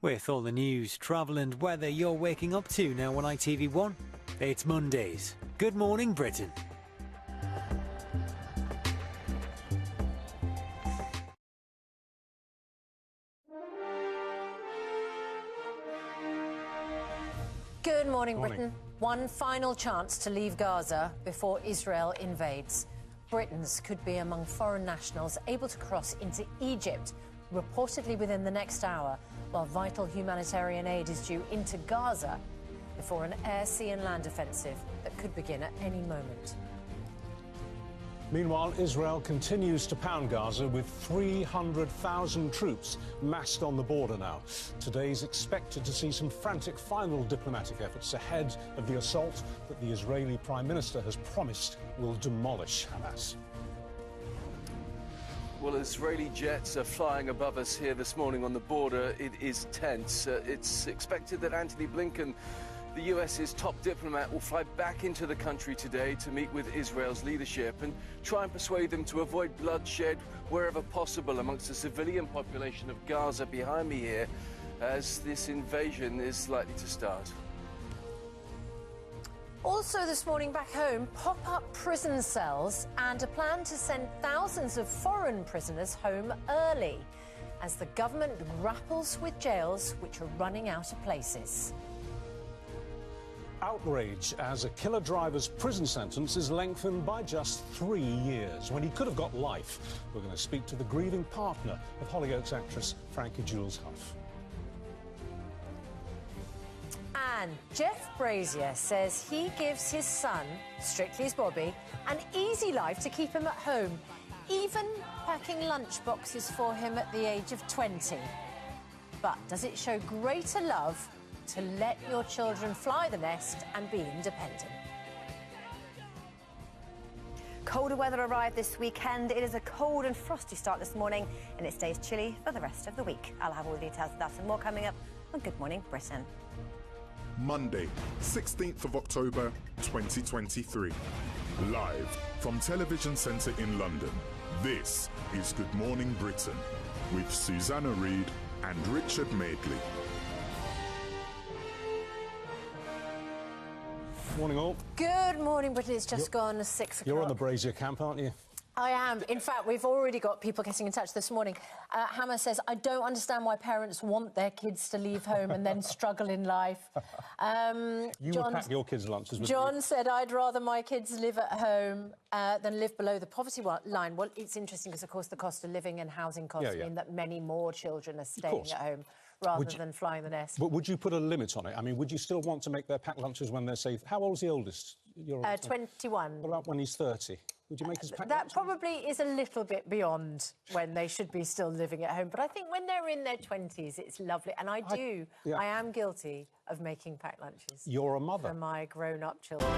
With all the news, travel and weather you're waking up to now on ITV1, it's Mondays. Good morning, Britain. Good morning, Britain. One final chance to leave Gaza before Israel invades. Britons could be among foreign nationals able to cross into Egypt, reportedly within the next hour, while vital humanitarian aid is due into Gaza before an air, sea and land offensive that could begin at any moment. Meanwhile, Israel continues to pound Gaza with 300,000 troops massed on the border now. Today's expected to see some frantic final diplomatic efforts ahead of the assault that the Israeli Prime Minister has promised will demolish Hamas. Well, Israeli jets are flying above us here this morning on the border. It is tense. It's expected that Antony Blinken, the US's top diplomat, will fly back into the country today to meet with Israel's leadership and try and persuade them to avoid bloodshed wherever possible amongst the civilian population of Gaza behind me here, as this invasion is likely to start. Also this morning back home, pop-up prison cells and a plan to send thousands of foreign prisoners home early as the government grapples with jails which are running out of places. Outrage as a killer driver's prison sentence is lengthened by just 3 years, when he could have got life. We're going to speak to the grieving partner of Hollyoaks actress Frankie Jules Huff. And Jeff Brazier says he gives his son, Strictly's Bobby, an easy life to keep him at home, even packing lunch boxes for him at the age of 20. But does it show greater love to let your children fly the nest and be independent? Colder weather arrived this weekend. It is a cold and frosty start this morning, and it stays chilly for the rest of the week. I'll have all the details of that and more coming up on Good Morning Britain. Monday, 16th of October, 2023. Live from Television Centre in London, this is Good Morning Britain with Susanna Reid and Richard Madeley. Morning all. Good morning, Britain. It's just gone 6 o'clock. You're on the Brazier camp, aren't you? I am. In fact, we've already got people getting in touch this morning. Hammer says, I don't understand why parents want their kids to leave home and then struggle in life. You would pack your kids' lunches, wouldn't John you? said, I'd rather my kids live at home than live below the poverty line. Well, it's interesting because, of course, the cost of living and housing costs mean that many more children are staying at home rather than flying the nest. But would you put a limit on it? I mean, would you still want to make their packed lunches when they're safe? How old's the oldest? 21. What about when he's 30? Would you make his packed That lunches? probably is a little bit beyond when they should be still living at home. But I think when they're in their 20s, it's lovely. And I am guilty of making packed lunches. You're a mother. For my grown-up children.